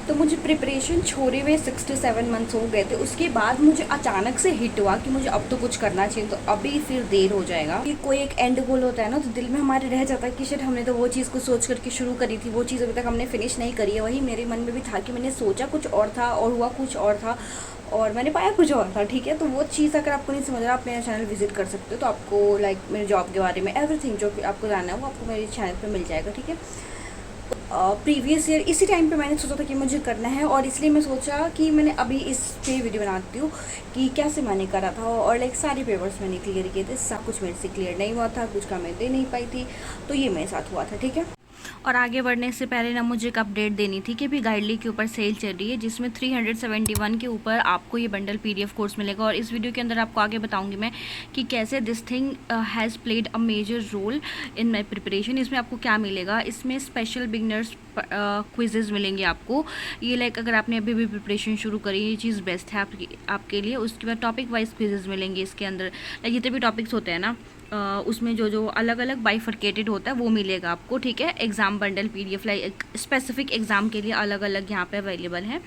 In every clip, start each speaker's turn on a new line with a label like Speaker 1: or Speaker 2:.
Speaker 1: तो मुझे प्रिपरेशन छोड़े हुए 6 to 7 मंथ्स हो गए थे। उसके बाद मुझे अचानक से हिट हुआ कि मुझे अब तो कुछ करना चाहिए, तो अभी फिर देर हो जाएगा। कि कोई एक एंड गोल होता है ना, तो दिल में हमारे रह जाता है कि शायद हमने तो वो चीज़ को सोच करके शुरू करी थी, वो चीज़ अभी तक हमने फिनिश नहीं करी है। वही मेरे मन में भी था कि मैंने सोचा कुछ और था और हुआ कुछ और था और मैंने पाया कुछ और था। ठीक है, तो वो चीज़ अगर आपको नहीं समझ रहा, आप मेरा चैनल विजिट कर सकते हो। तो आपको लाइक मेरे जॉब के बारे में एवरीथिंग जो आपको जानना है वो आपको मेरे चैनल पर मिल जाएगा। ठीक है, प्रीवियस ईयर इसी टाइम पे मैंने सोचा था कि मुझे करना है, और इसलिए मैं सोचा कि मैंने अभी इस पे वीडियो बनाती हूँ कि कैसे मैंने करा था। और लाइक सारे पेपर्स मैंने क्लियर किए थे, सब कुछ मेरे से क्लियर नहीं हुआ था, कुछ का मैं दे नहीं पाई थी, तो ये मेरे साथ हुआ था। ठीक है, और आगे बढ़ने से पहले ना मुझे एक अपडेट देनी थी कि भी गाइडली के ऊपर सेल चल रही है, जिसमें 371 के ऊपर आपको ये बंडल PDF कोर्स मिलेगा। और इस वीडियो के अंदर आपको आगे बताऊंगी मैं कि कैसे this thing has played a major role in my preparation. इसमें आपको क्या मिलेगा, इसमें स्पेशल बिगनर्स क्विजेज़ मिलेंगे आपको। ये लाइक अगर आपने अभी भी प्रिपरेशन शुरू करी, ये चीज़ बेस्ट है आपके लिए। उसके बाद टॉपिक वाइज क्विजेज़ मिलेंगे इसके अंदर, लाइक जितने भी टॉपिक्स होते हैं ना, उसमें जो जो अलग अलग बाइफर्केटेड होता है वो मिलेगा आपको। ठीक है, exam bundle PDF like specific exam के लिए अलग अलग यहाँ पे अवेलेबल है।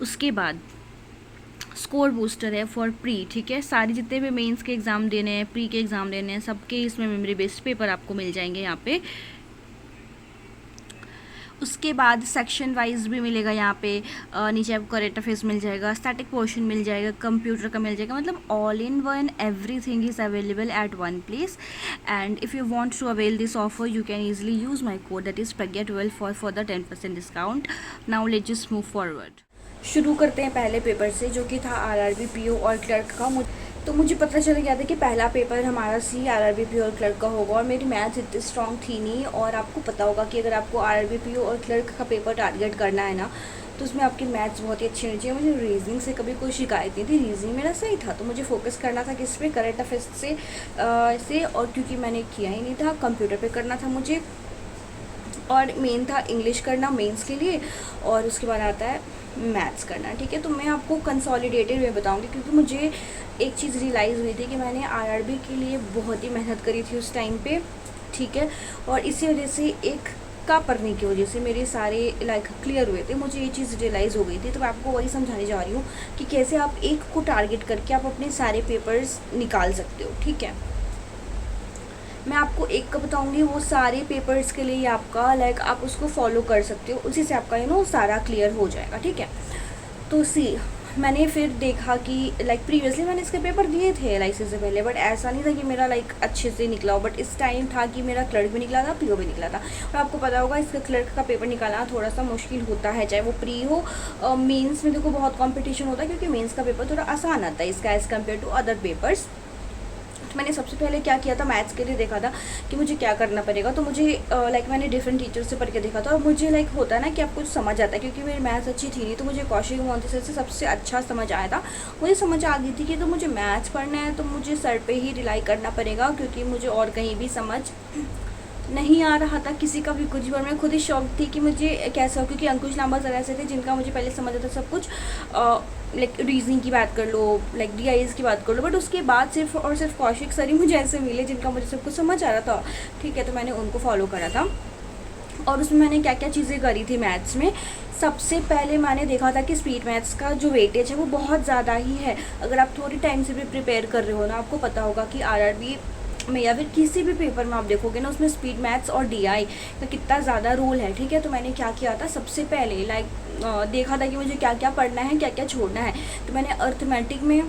Speaker 1: उसके बाद स्कोर बूस्टर है फॉर प्री। ठीक है, सारे जितने भी मेंस के एग्ज़ाम देने हैं, प्री के एग्ज़ाम देने हैं, सबके इसमें मेमोरी बेस्ड पेपर आपको मिल जाएंगे यहाँ पे। उसके बाद सेक्शन वाइज भी मिलेगा यहाँ पे, नीचे आपको करेंट अफेयर्स मिल जाएगा, स्टैटिक पोर्शन मिल जाएगा, कंप्यूटर का मिल जाएगा, मतलब all in one everything is available at one place. And if you want to avail this offer you can easily use my code that is PRAGYA12 for the 10% discount. Now let's just move forward. शुरू करते हैं पहले paper से, जो कि था RRB PO और clerk का। तो मुझे पता चल गया था कि पहला पेपर हमारा RRB PO और क्लर्क का होगा, और मेरी मैथ्स इतनी स्ट्रॉन्ग थी नहीं। और आपको पता होगा कि अगर आपको RRB PO और क्लर्क का पेपर टारगेट करना है ना, तो उसमें आपकी मैथ्स बहुत ही अच्छी होनी चाहिए। मुझे रीजनिंग से कभी कोई शिकायत नहीं थी, रीजनिंग मेरा सही था, तो मुझे फोकस करना था किस पे, करंट अफेयर्स से। और क्योंकि मैंने किया ही नहीं था, कंप्यूटर पे करना था मुझे, और मेन था इंग्लिश करना मेंस के लिए, और उसके बाद आता है मैथ्स करना। ठीक है, तो मैं आपको कंसोलिडेटेड वे बताऊंगी, क्योंकि मुझे एक चीज़ रियलाइज़ हुई थी कि मैंने RRB के लिए बहुत ही मेहनत करी थी उस टाइम पे। ठीक है, और इसी वजह से एक का पढ़ने की वजह से मेरे सारे लाइक क्लियर हुए थे, मुझे ये चीज़ रियलाइज़ हो गई थी। तो मैं आपको वही समझाने जा रही हूँ कि कैसे आप एक को टारगेट करके आप अपने सारे पेपर्स निकाल सकते हो। ठीक है, मैं आपको एक का बताऊंगी, वो सारे पेपर्स के लिए आपका लाइक आप उसको फॉलो कर सकते हो, उसी से आपका सारा क्लियर हो जाएगा। ठीक है, तो मैंने फिर देखा कि लाइक प्रीवियसली मैंने इसके पेपर दिए थे LIC से पहले, बट ऐसा नहीं था कि मेरा लाइक अच्छे से निकला हो। बट इस टाइम था कि मेरा क्लर्क भी निकला था, PO भी निकला था। और आपको पता होगा इसका क्लर्क का पेपर निकालना थोड़ा सा मुश्किल होता है, चाहे वो प्री हो। मेंस में देखो बहुत कंपटीशन होता है, क्योंकि मेंस का पेपर थोड़ा आसान आता है इसका as compare to other papers. मैंने सबसे पहले क्या किया था, मैथ्स के लिए देखा था कि मुझे क्या करना पड़ेगा। तो मुझे लाइक मैंने डिफरेंट टीचर से पढ़ के देखा था, और मुझे लाइक होता है ना कि आपको कुछ समझ आता है, क्योंकि मेरी मैथ्स अच्छी थी नहीं, तो मुझे कौशिक मोहंती सर से सबसे अच्छा समझ आया था। मुझे समझ आ गई थी कि तो मुझे मैथ्स पढ़ना है तो मुझे सर पे ही रिलाई करना पड़ेगा, क्योंकि मुझे और कहीं भी समझ नहीं आ रहा था किसी का भी कुछ। बार मैं खुद ही शौक थी कि मुझे कैसा हो, क्योंकि अंकुश लांबा सर ऐसे थे जिनका मुझे पहले समझ आता सब कुछ, लाइक रीजनिंग की बात कर लो, लाइक DIS की बात कर लो, बट उसके बाद सिर्फ और सिर्फ कौशिक सर ही मुझे ऐसे मिले जिनका मुझे सब कुछ समझ आ रहा था। ठीक है, तो मैंने उनको फॉलो करा था। और उसमें मैंने क्या क्या चीज़ें करी थी मैथ्स में। सबसे पहले मैंने देखा था कि स्पीड मैथ्स का जो वेटेज है वो बहुत ज़्यादा ही है। अगर आप थोड़ी टाइम से भी प्रिपेयर कर रहे हो ना, आपको पता होगा कि RRB में या फिर किसी भी पेपर में आप देखोगे ना, उसमें स्पीड मैथ्स और DI का कितना ज़्यादा रोल है। ठीक है, तो मैंने क्या किया था, सबसे पहले लाइक देखा था कि मुझे क्या क्या पढ़ना है, क्या क्या छोड़ना है। तो मैंने अर्थमेटिक में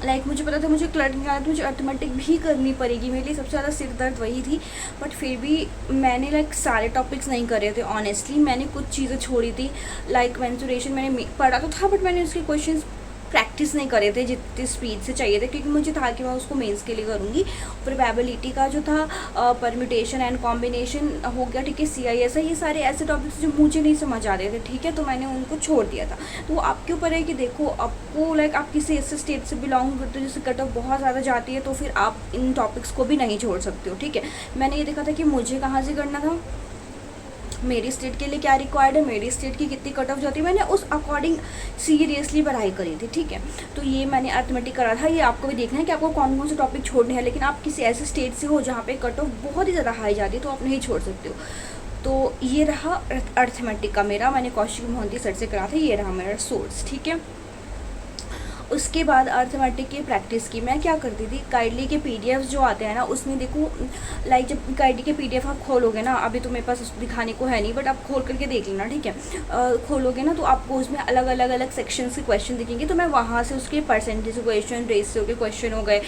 Speaker 1: लाइक मुझे पता था मुझे क्लर्क निकालना, तो मुझे अर्थमेटिक भी करनी पड़ेगी, मेरे लिए सबसे ज़्यादा सिर दर्द वही थी। बट फिर भी मैंने लाइक सारे टॉपिक्स नहीं करे थे ऑनेस्टली, मैंने कुछ चीज़ें छोड़ी थी। लाइक मेंसुरेशन मैंने पढ़ा तो था, बट मैंने उसके क्वेश्चंस प्रैक्टिस नहीं करे थे जितनी स्पीड से चाहिए थे, क्योंकि मुझे था कि मैं उसको मेंस के लिए करूँगी। प्रोबेबिलिटी का जो था, परम्यूटेशन एंड कॉम्बिनेशन हो गया, ठीक है, CISI, ये सारे ऐसे टॉपिक्स जो मुझे नहीं समझ आ रहे थे। ठीक है, तो मैंने उनको छोड़ दिया था। तो आपके ऊपर है कि देखो आपको लाइक आप किसी ऐसे स्टेट से बिलोंग करते हो जिससे कट ऑफ बहुत ज़्यादा जाती है, तो फिर आप इन टॉपिक्स को भी नहीं छोड़ सकते हो। ठीक है, मैंने ये देखा था कि मुझे कहाँ से करना था, मेरी स्टेट के लिए क्या रिक्वायर्ड है, मेरी स्टेट की कितनी कट ऑफ जाती है, मैंने उस अकॉर्डिंग सीरियसली पढ़ाई करी थी। ठीक है, तो ये मैंने अर्थमेटिक करा था। ये आपको भी देखना है कि आपको कौन कौन से टॉपिक छोड़ने हैं, लेकिन आप किसी ऐसे स्टेट से हो जहाँ पे कट ऑफ बहुत ही ज़्यादा हाई जाती है तो आप नहीं छोड़ सकते हो। तो ये रहा अर्थमेटिक का मेरा, मैंने कौशिक मोहंती सर से करा था, ये रहा मेरा सोर्स, ठीक है। उसके बाद अर्थमेटिक की प्रैक्टिस की। मैं क्या करती थी, गाइडली के पीडीएफ जो आते हैं ना, उसमें देखो लाइक जब गाइडली के पीडीएफ आप खोलोगे ना, अभी तो मेरे पास दिखाने को है नहीं, बट आप खोल करके देख लेना, ठीक है। खोलोगे ना तो आपको उसमें अलग अलग अलग सेक्शंस के क्वेश्चन दिखेंगे, तो मैं वहाँ से उसके परसेंटेज क्वेश्चन, रेशियो के क्वेश्चन हो गए,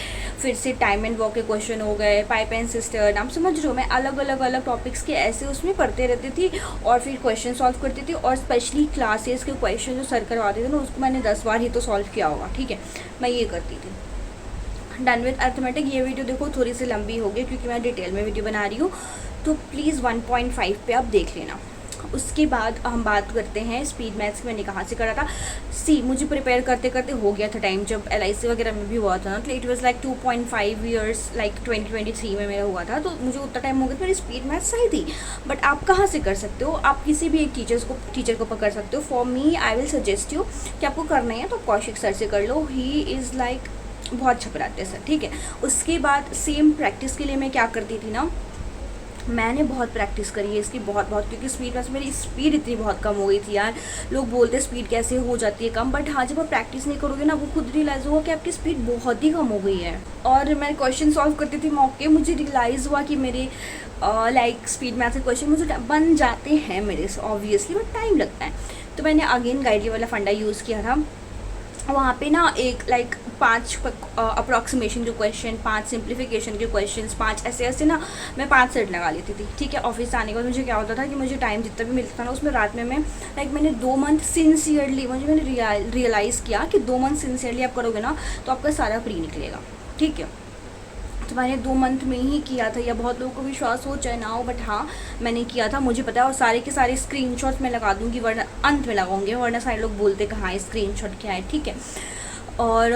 Speaker 1: फिर से टाइम एंड वर्क के क्वेश्चन हो गए, पाइप एंड सिस्टर्न, आप समझ रहे हो, मैं अलग अलग अलग टॉपिक्स के ऐसे उसमें पढ़ते रहती थी और फिर क्वेश्चन सॉल्व करती थी। और स्पेशली क्लासेस के क्वेश्चन जो सर करवाते थे ना, उसको मैंने 10 बार ही तो सॉल्व किया होगा, ठीक है, मैं ये करती थी। Done with arithmetic. ये वीडियो देखो थोड़ी सी लंबी होगी क्योंकि मैं डिटेल में वीडियो बना रही हूँ, तो प्लीज़ 1.5 पे आप देख लेना। उसके बाद हम बात करते हैं स्पीड मैथ्स, मैंने कहाँ से करा था। मुझे प्रिपेयर करते करते हो गया था टाइम, जब LIC वगैरह में भी हुआ था ना, तो it was like 2.5 years, like 2023 में मेरा हुआ था, तो मुझे उतना टाइम हो गया, मेरी स्पीड मैथ्स सही थी। बट आप कहाँ से कर सकते हो, आप किसी भी एक टीचर को पकड़ सकते हो। For me I will suggest you कि आपको करना है तो कौशिक सर से कर लो, ही इज़ लाइक बहुत अच्छा पढ़ाते हैं सर, ठीक है। उसके बाद सेम प्रैक्टिस के लिए मैं क्या करती थी ना, मैंने बहुत प्रैक्टिस करी है इसकी, बहुत क्योंकि स्पीड में मेरी स्पीड इतनी बहुत कम हो गई थी यार। लोग बोलते हैं स्पीड कैसे हो जाती है कम, बट हाँ जब आप प्रैक्टिस नहीं करोगे ना, वो खुद रियलाइज़ होगा कि आपकी स्पीड बहुत ही कम हो गई है। और मैं क्वेश्चन सॉल्व करती थी मॉक के, मुझे रियलाइज़ हुआ कि मेरे लाइक स्पीड मैथ के क्वेश्चन मुझे बन जाते हैं मेरे से ऑब्वियसली, बट टाइम लगता है। तो मैंने अगेन गाइडली वाला फंडा यूज़ किया था। वहाँ पे ना एक लाइक 5 अप्रॉक्सीमेशन के क्वेश्चन, 5 सिंप्लीफिकेशन के क्वेश्चन, 5 ऐसे ना मैं 5 सेट लगा लेती थी, ठीक है। ऑफिस आने के बाद मुझे क्या होता था कि मुझे टाइम जितना भी मिलता था ना, उसमें रात में मैं मैंने 2 मंथ सिंसियरली, मैंने रियलाइज़ किया कि 2 मंथ सिंसियरली आप करोगे ना तो आपका सारा प्री निकलेगा, ठीक है। तो मैंने 2 मंथ में ही किया था, या बहुत लोगों को विश्वास हो चाहे ना हो, बट हाँ मैंने किया था, मुझे पता है। और सारे के सारे स्क्रीनशॉट्स मैं लगा दूँगी, वरना अंत में लगाऊंगी, वरना सारे लोग बोलते कहाँ है स्क्रीनशॉट क्या है, ठीक है। और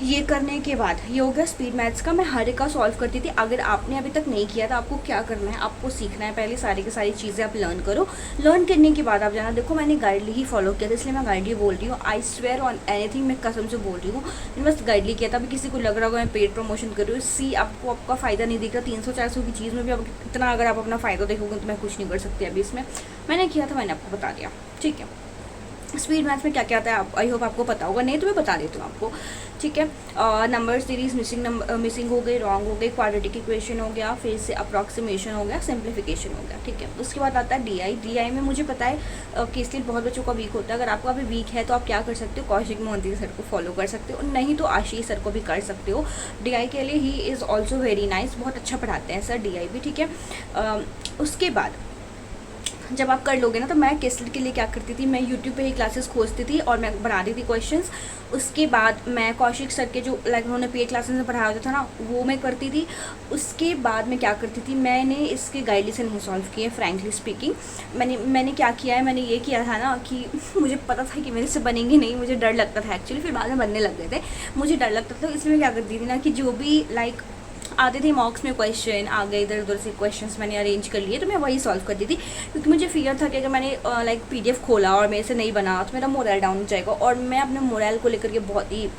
Speaker 1: ये करने के बाद ये हो गया स्पीड मैथ्स का, मैं हर एक का सॉल्व करती थी। अगर आपने अभी तक नहीं किया तो आपको क्या करना है, आपको सीखना है पहले सारी की सारी चीज़ें आप लर्न करो। लर्न करने के बाद आप जाना, देखो मैंने गाइडली ही फॉलो किया था, इसलिए मैं गाइडली बोल रही हूँ। आई स्वेयर ऑन एनीथिंग, मैं कसम से बोल रही हूँ, मैंने बस गाइडली किया था। अभी किसी को लग रहा होगा मैं पेड प्रमोशन कर रही हूँ, आपको आपका फ़ायदा नहीं दिख रहा। 300-400 की चीज़ में भी अब इतना अगर आप अपना फ़ायदा देखोगे तो मैं कुछ नहीं कर सकती अभी इसमें। मैंने किया था, मैंने आपको बता दिया, ठीक है। स्पीड मैथ्स में क्या क्या आता है आई होप आपको पता होगा, नहीं तो मैं बता देती हूँ आपको, ठीक है। नंबर सीरीज मिसिंग हो गई, रॉन्ग हो गई, क्वाड्रेटिक इक्वेशन हो गया, फिर से अप्रॉक्सीमेशन हो गया, सिंप्लीफिकेशन हो गया, ठीक है। उसके बाद आता है DI में मुझे पता है कि इसलिए बहुत बच्चों का वीक होता है। अगर आपका अभी वीक है तो आप क्या कर सकते हो, कौशिक मोहंती सर को फॉलो कर सकते हो, नहीं तो आशीष सर को भी कर सकते हो। DI के लिए he is also very nice, बहुत अच्छा पढ़ाते हैं सर DI भी, ठीक है। उसके बाद जब आप कर लोगे ना, तो मैं केसलेट के लिए क्या करती थी, मैं यूट्यूब पे ही क्लासेस खोजती थी और मैं बनाती थी क्वेश्चंस। उसके बाद मैं कौशिक सर के जो लाइक उन्होंने पेड क्लासेस में पढ़ाया होता था ना, वो मैं करती थी। उसके बाद मैं क्या करती थी, मैंने इसके गाइडली से नहीं सॉल्व किए फ्रैंकली स्पीकिंग। मैंने क्या किया है, मैंने ये किया था ना कि मुझे पता था कि मेरे से बनेंगे नहीं, मुझे डर लगता था एक्चुअली, फिर बाद में बनने लग गए थे, मुझे डर लगता था। इसलिए मैं क्या करती थी ना कि जो भी लाइक आते थे मॉक्स में क्वेश्चन आ गए, इधर उधर से क्वेश्चंस मैंने अरेंज कर लिए, तो मैं वही सॉल्व करती थी। क्योंकि मुझे फियर था कि अगर मैंने लाइक PDF खोला और मेरे से नहीं बना तो मेरा मोरल डाउन हो जाएगा। और मैं अपने मोरल को लेकर के बहुत ही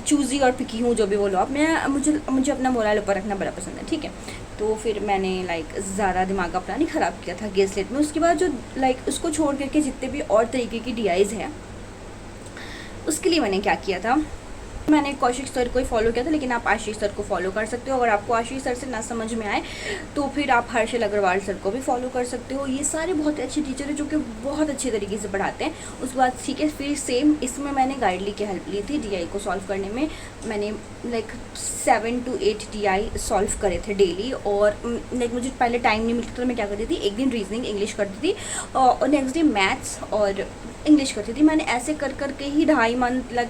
Speaker 1: चूज़ी और पिकी हूँ, जो भी बोलो आप। मुझे अपना मोरल ऊपर रखना बड़ा पसंद है, ठीक है। तो फिर मैंने लाइक ज़्यादा दिमाग अपना नहीं ख़राब किया था गेसलेट में। उसके बाद जो लाइक उसको छोड़ करके जितने भी और तरीके की DIs हैं, उसके लिए मैंने क्या किया था, मैंने कौशिक सर को ही फॉलो किया था, लेकिन आप आशीष सर को फॉलो कर सकते हो। अगर आपको आशीष सर से ना समझ में आए तो फिर आप हर्षल अग्रवाल सर को भी फॉलो कर सकते हो। ये सारे बहुत अच्छे टीचर हैं जो कि बहुत अच्छे तरीके से पढ़ाते हैं। उसके बाद ठीक है, फिर सेम इसमें मैंने गाइडली की हेल्प ली थी। DI को सॉल्व करने में मैंने लाइक 7 to 8 DI सॉल्व करे थे डेली। और लाइक मुझे पहले टाइम नहीं मिलता तो मैं क्या करती थी, एक दिन रीजनिंग इंग्लिश करती थी और नेक्स्ट डे मैथ्स और इंग्लिश करती थी। मैंने ऐसे कर करके ही 2.5 मंथ लाइक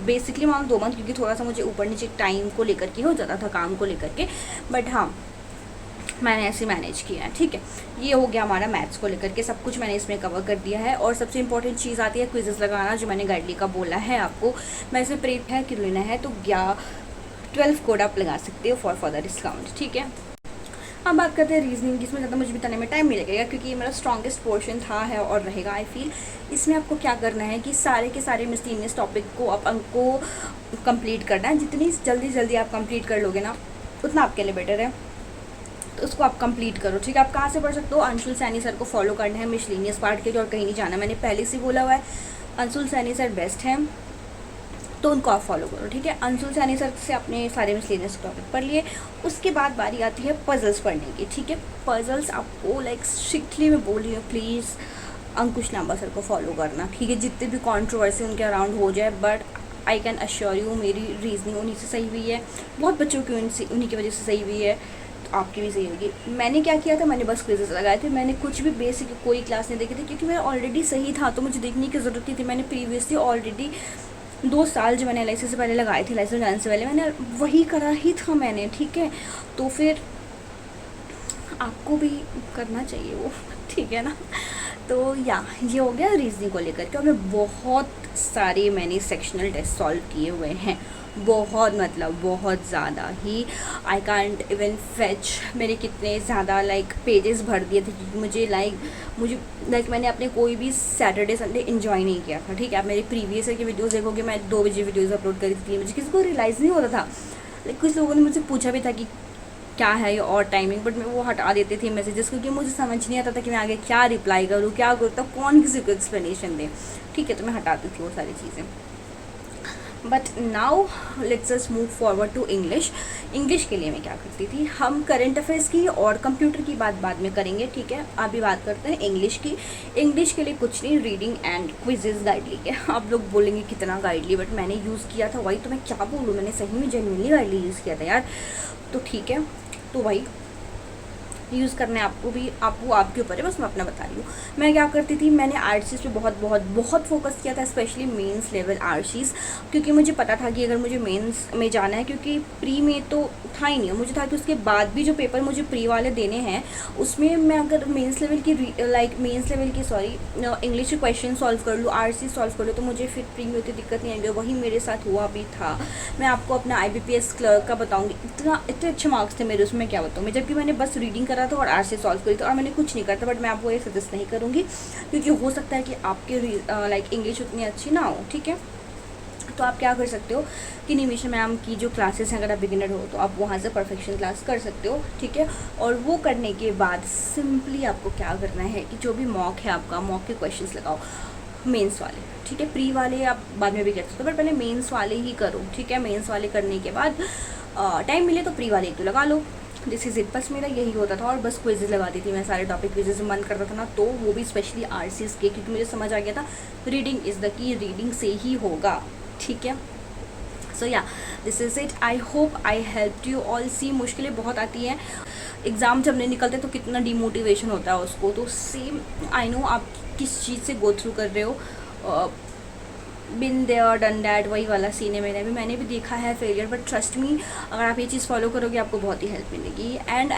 Speaker 1: बेसिकली 2 मंथ, क्योंकि थोड़ा सा मुझे ऊपर नीचे टाइम को लेकर के हो जाता था, काम को लेकर के, बट हाँ मैंने ऐसे मैनेज किया है, ठीक है। ये हो गया हमारा मैथ्स को लेकर के, सब कुछ मैंने इसमें कवर कर दिया है। और सबसे इंपॉर्टेंट चीज़ आती है क्विज़ेस लगाना, जो मैंने गाइडली का बोला है आपको। मैं इसमें प्रेप है कि लेना है तो 12 कोड आप लगा सकते हो फॉर फर्दर डिस्काउंट, ठीक है। अब बात करते हैं रीजनिंग, जिसमें ज़्यादा मुझे बताने में टाइम नहीं लगेगा क्योंकि ये मेरा स्ट्रॉन्गेस्ट पोर्शन था, है और रहेगा आई फील। इसमें आपको क्या करना है कि सारे के सारे मिसलेनियस टॉपिक को आप को कंप्लीट करना है। जितनी जल्दी आप कंप्लीट कर लोगे ना, उतना आपके लिए बेटर है। तो उसको आप कंप्लीट करो, ठीक है। आप कहाँ से पढ़ सकते हो, अंशुल सैनी सर को फॉलो करना है मिसलेनियस पार्ट के लिए, और कहीं नहीं जाना। मैंने पहले से बोला हुआ है, अंशुल सैनी सर बेस्ट हैं, तो उनको आप फॉलो करो, ठीक है। अंशुल सैनी सर से आपने सारे मिसलेनियस टॉपिक पढ़ लिए। उसके बाद बारी आती है पजल्स पढ़ने की, ठीक है। पजल्स आपको लाइक स्ट्रिक्टली मैं बोल रही हूँ, प्लीज़ अंकुश लांबा सर को फॉलो करना, ठीक है। जितने भी कंट्रोवर्सी उनके अराउंड हो जाए, but I can assure you मेरी रीजनिंग उन्हीं से सही हुई है, बहुत बच्चों की उन्हीं की वजह से सही हुई है, तो आपकी भी सही होगी। मैंने क्या किया था, मैंने बस क्विजेस लगाए थे, मैंने कुछ भी बेसिक कोई क्लास नहीं देखी थी, क्योंकि मेरा ऑलरेडी सही था, तो मुझे देखने की ज़रूरत नहीं थी। मैंने प्रीवियसली ऑलरेडी 2 साल जो मैंने LIC से पहले लगाए थे, लाइसेंस जाने से पहले मैंने वही करा ही था मैंने, ठीक है। तो फिर आपको भी करना चाहिए वो, ठीक है ना। तो या ये हो गया रीजनिंग को लेकर के। और मैं बहुत सारे मैंने सेक्शनल टेस्ट सॉल्व किए हुए हैं, बहुत मतलब बहुत ज़्यादा ही। आई कांट इवन फेच मेरे कितने ज़्यादा लाइक पेजेस भर दिए थे, क्योंकि मुझे मैंने अपने कोई भी सैटरडे संडे इन्जॉय नहीं किया था, ठीक है। आप मेरे प्रीवियस ईयर की वीडियोज़ देखोगे, मैं 2 बजे वीडियोज़ अपलोड करी थी, मुझे किसी को रियलाइज़ नहीं हो रहा था। लाइक कुछ लोगों ने मुझसे पूछा भी था कि क्या है ये और टाइमिंग, बट मैं वो हटा देती थी मैसेजेस, क्योंकि मुझे समझ नहीं आता था कि मैं आगे क्या रिप्लाई करूँ, क्या करूँ, तब कौन किसी को एक्सप्लेनेशन दे, ठीक है। तो मैं हटाती थी वो सारी चीज़ें। But now let's just move forward to English. English के लिए मैं क्या करती थी, हम करंट अफेयर्स की और कंप्यूटर की बात बाद में करेंगे, ठीक है। अभी बात करते हैं इंग्लिश की। इंग्लिश के लिए कुछ नहीं, रीडिंग एंड क्विजेज गाइड ली है। आप लोग बोलेंगे कितना गाइड ली, बट मैंने यूज़ किया था वही, तो मैं क्या बोलूँ, मैंने सही में जेन्युइनली गाइड ली यूज़ किया था यार, तो ठीक है। तो वही यूज़ करना है आपको भी, आपको आपके ऊपर है, बस मैं अपना बता रही हूँ। मैं क्या करती थी, मैंने आर्ट्स पे बहुत बहुत बहुत फोकस किया था, स्पेशली मेंस लेवल आर्ट्स, क्योंकि मुझे पता था कि अगर मुझे मेंस में जाना है, क्योंकि प्री में तो था ही नहीं, मुझे था कि उसके बाद भी जो पेपर मुझे प्री वाले देने हैं, उसमें मैं अगर मेंस लेवल की इंग्लिश के क्वेश्चन सॉल्व कर लूँ, आर्ट्स सॉल्व कर लूँ, तो मुझे फिर प्री में उतनी दिक्कत नहीं आएगी। वही मेरे साथ हुआ भी था। मैं आपको अपना IBPS क्लर्क का बताऊँगी, इतने अच्छे मार्क्स थे मेरे उसमें, क्या बताऊँ मैं, जबकि मैंने बस रीडिंग करा था और आर्ट्स से सॉल्व करी थी, और मैंने कुछ नहीं करा था। बट मैं आपको ये सजेस्ट नहीं करूँगी, क्योंकि हो सकता है कि आपके इंग्लिश उतनी अच्छी ना हो, ठीक है। तो आप क्या कर सकते हो कि निमिषा मैम की जो क्लासेस हैं, अगर आप बिगिनर हो तो आप वहाँ से परफेक्शन क्लास कर सकते हो, ठीक है। और वो करने के बाद सिंपली आपको क्या करना है कि जो भी मॉक है आपका, मॉक के क्वेश्चंस लगाओ मेंस वाले, ठीक है। प्री वाले आप बाद में भी कर सकते हो, बट पहले मेंस वाले ही करो, ठीक है। मेंस वाले करने के बाद टाइम मिले तो प्री वाले एक तो लगा लो, दिस इज़ इट। बस मेरा यही होता था। और बस क्विजेज लगाती थी मैं, सारे टॉपिक क्विजेज मन करता था ना, तो वो भी स्पेशली आरसीएस के, क्योंकि मुझे समझ आ गया था reading is the key, reading से ही होगा, ठीक है। So yeah this is it. I hope I help you all. See मुश्किलें बहुत आती हैं, एग्ज़ाम जब नहीं निकलते तो कितना डिमोटिवेशन होता है उसको, तो सेम आई नो आप किस चीज़ से गो थ्रू कर रहे हो। बिन देयर डन डैट, वही वाला सीन है मैंने भी देखा है फेलियर, बट ट्रस्ट मी, अगर आप ये चीज़ फॉलो करोगे आपको बहुत ही हेल्प मिलेगी। एंड